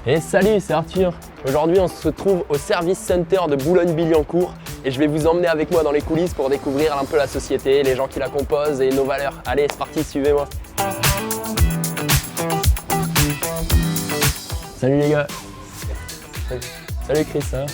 Et salut, c'est Arthur. Aujourd'hui, on se trouve au Service Center de Boulogne-Billancourt et je vais vous emmener avec moi dans les coulisses pour découvrir un peu la société, les gens qui la composent et nos valeurs. Allez, c'est parti, suivez-moi. Salut les gars. Salut Chris, ça va ?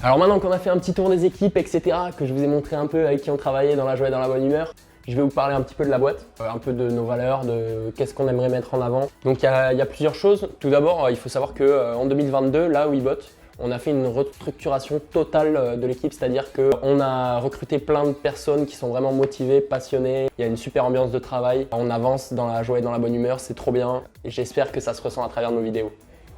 Alors maintenant qu'on a fait un petit tour des équipes, etc., que je vous ai montré un peu avec qui on travaillait dans la joie et dans la bonne humeur, je vais vous parler un petit peu de la boîte, un peu de nos valeurs, de qu'est-ce qu'on aimerait mettre en avant. Donc il y a plusieurs choses. Tout d'abord, il faut savoir qu'en 2022, là où WeBot, on a fait une restructuration totale de l'équipe, c'est-à-dire qu'on a recruté plein de personnes qui sont vraiment motivées, passionnées. Il y a une super ambiance de travail. On avance dans la joie et dans la bonne humeur, c'est trop bien. Et j'espère que ça se ressent à travers nos vidéos.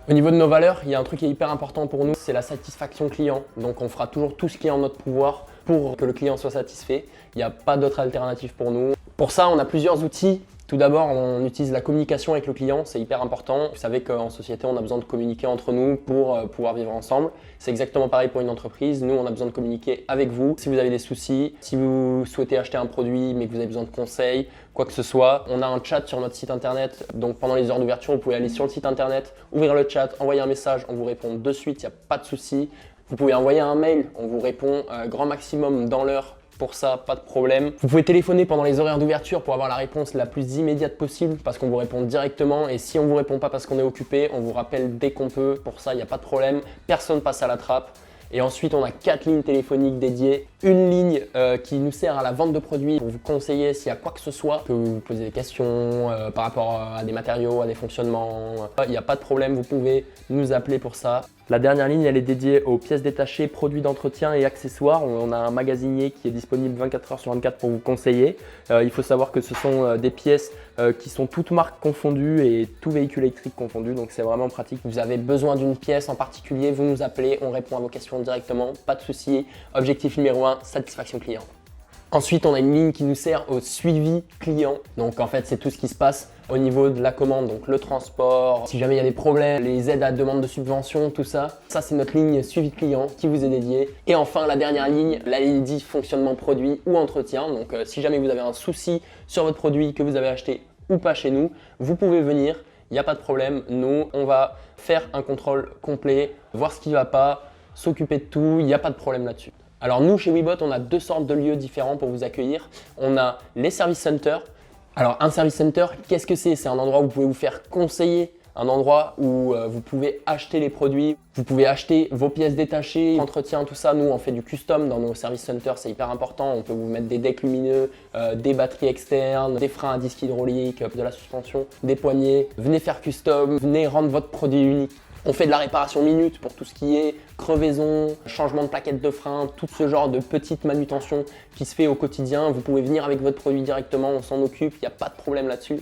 Au niveau de nos valeurs, il y a un truc qui est hyper important pour nous, c'est la satisfaction client. Donc on fera toujours tout ce qui est en notre pouvoir pour que le client soit satisfait. Il n'y a pas d'autre alternative pour nous. Pour ça, on a plusieurs outils. Tout d'abord, on utilise la communication avec le client, c'est hyper important. Vous savez qu'en société, on a besoin de communiquer entre nous pour pouvoir vivre ensemble. C'est exactement pareil pour une entreprise. Nous, on a besoin de communiquer avec vous. Si vous avez des soucis, si vous souhaitez acheter un produit mais que vous avez besoin de conseils, quoi que ce soit, on a un chat sur notre site internet. Donc pendant les heures d'ouverture, vous pouvez aller sur le site internet, ouvrir le chat, envoyer un message, on vous répond de suite, il n'y a pas de souci. Vous pouvez envoyer un mail, on vous répond grand maximum dans l'heure. Pour ça, pas de problème. Vous pouvez téléphoner pendant les horaires d'ouverture pour avoir la réponse la plus immédiate possible parce qu'on vous répond directement. Et si on ne vous répond pas parce qu'on est occupé, on vous rappelle dès qu'on peut. Pour ça, il n'y a pas de problème. Personne passe à la trappe. Et ensuite, on a 4 lignes téléphoniques dédiées. Une ligne qui nous sert à la vente de produits pour vous conseiller s'il y a quoi que ce soit, que vous posez des questions par rapport à des matériaux, à des fonctionnements. Il n'y a pas de problème, vous pouvez nous appeler pour ça. La dernière ligne, elle est dédiée aux pièces détachées, produits d'entretien et accessoires. On a un magasinier qui est disponible 24 heures sur 24 pour vous conseiller. Il faut savoir que ce sont des pièces qui sont toutes marques confondues et tout véhicule électrique confondu, donc c'est vraiment pratique. Vous avez besoin d'une pièce en particulier, vous nous appelez, on répond à vos questions directement, pas de souci. Objectif numéro 1, satisfaction client. Ensuite, on a une ligne qui nous sert au suivi client. Donc en fait, c'est tout ce qui se passe au niveau de la commande, donc le transport, si jamais il y a des problèmes, les aides à demande de subvention, tout ça. Ça, c'est notre ligne suivi client qui vous est dédiée. Et enfin, la dernière ligne, la ligne dit fonctionnement produit ou entretien. Donc si jamais vous avez un souci sur votre produit que vous avez acheté ou pas chez nous, vous pouvez venir, il n'y a pas de problème. Nous, on va faire un contrôle complet, voir ce qui ne va pas, s'occuper de tout, il n'y a pas de problème là-dessus. Alors nous, chez WeBot, on a 2 sortes de lieux différents pour vous accueillir. On a les service centers. Alors un service center, qu'est-ce que c'est ? C'est un endroit où vous pouvez vous faire conseiller, un endroit où vous pouvez acheter les produits, vous pouvez acheter vos pièces détachées, entretien, tout ça. Nous, on fait du custom dans nos service centers, c'est hyper important. On peut vous mettre des decks lumineux, des batteries externes, des freins à disque hydraulique, de la suspension, des poignées. Venez faire custom, venez rendre votre produit unique. On fait de la réparation minute pour tout ce qui est crevaison, changement de plaquettes de frein, tout ce genre de petites manutentions qui se fait au quotidien. Vous pouvez venir avec votre produit directement, on s'en occupe, il n'y a pas de problème là-dessus.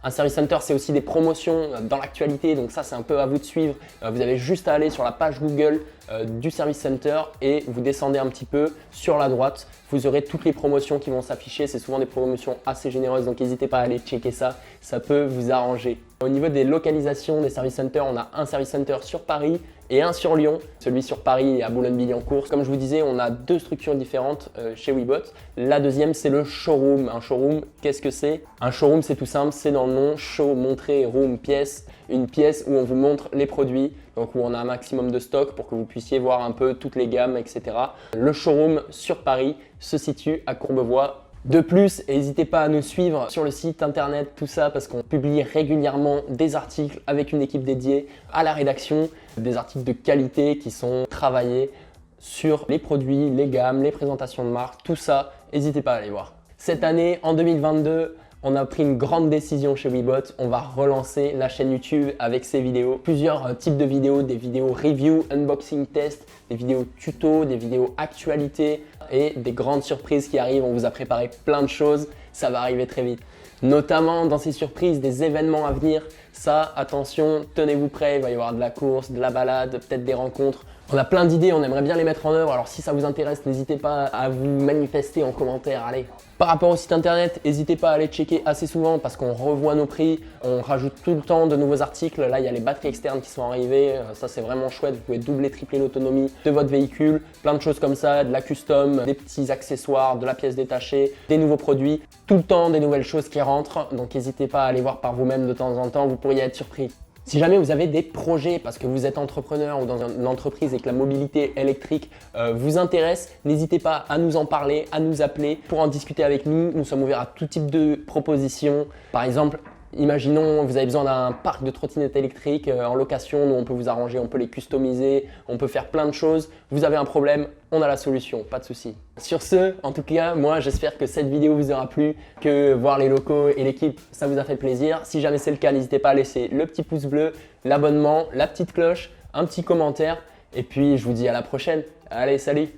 Un service center, c'est aussi des promotions dans l'actualité, donc ça c'est un peu à vous de suivre. Vous avez juste à aller sur la page Google du service center et vous descendez un petit peu sur la droite. Vous aurez toutes les promotions qui vont s'afficher, c'est souvent des promotions assez généreuses, donc n'hésitez pas à aller checker ça, ça peut vous arranger. Au niveau des localisations des service centers, on a un service center sur Paris et un sur Lyon. Celui sur Paris est à Boulogne-Billancourt. Comme je vous disais, on a 2 structures différentes chez WeBot. La deuxième, c'est le showroom. Un showroom, qu'est-ce que c'est ? Un showroom, c'est tout simple, c'est dans le nom, show, montrer, room, pièce. Une pièce où on vous montre les produits, donc où on a un maximum de stock pour que vous puissiez voir un peu toutes les gammes, etc. Le showroom sur Paris se situe à Courbevoie. De plus, n'hésitez pas à nous suivre sur le site internet, tout ça, parce qu'on publie régulièrement des articles avec une équipe dédiée à la rédaction, des articles de qualité qui sont travaillés sur les produits, les gammes, les présentations de marque, tout ça, n'hésitez pas à aller voir. Cette année, en 2022, on a pris une grande décision chez WeBot, on va relancer la chaîne YouTube avec ces vidéos. Plusieurs types de vidéos, des vidéos review, unboxing, test, des vidéos tuto, des vidéos actualité et des grandes surprises qui arrivent. On vous a préparé plein de choses, ça va arriver très vite. Notamment dans ces surprises, des événements à venir. Ça, attention, tenez-vous prêts, il va y avoir de la course, de la balade, peut-être des rencontres. On a plein d'idées, on aimerait bien les mettre en œuvre, alors si ça vous intéresse, n'hésitez pas à vous manifester en commentaire, allez. Par rapport au site internet, n'hésitez pas à aller checker assez souvent parce qu'on revoit nos prix, on rajoute tout le temps de nouveaux articles. Là, il y a les batteries externes qui sont arrivées, ça c'est vraiment chouette, vous pouvez doubler, tripler l'autonomie de votre véhicule, plein de choses comme ça, de la custom, des petits accessoires, de la pièce détachée, des nouveaux produits, tout le temps des nouvelles choses qui rentrent, donc n'hésitez pas à aller voir par vous-même de temps en temps, vous pourriez être surpris. Si jamais vous avez des projets parce que vous êtes entrepreneur ou dans une entreprise et que la mobilité électrique vous intéresse, n'hésitez pas à nous en parler, à nous appeler pour en discuter avec nous. Nous sommes ouverts à tout type de propositions. Par exemple, imaginons vous avez besoin d'un parc de trottinettes électriques en location, nous on peut vous arranger, on peut les customiser, on peut faire plein de choses. Vous avez un problème, on a la solution, pas de souci. Sur ce, en tout cas, moi j'espère que cette vidéo vous aura plu, que voir les locaux et l'équipe, ça vous a fait plaisir. Si jamais c'est le cas, n'hésitez pas à laisser le petit pouce bleu, l'abonnement, la petite cloche, un petit commentaire et puis je vous dis à la prochaine. Allez, salut!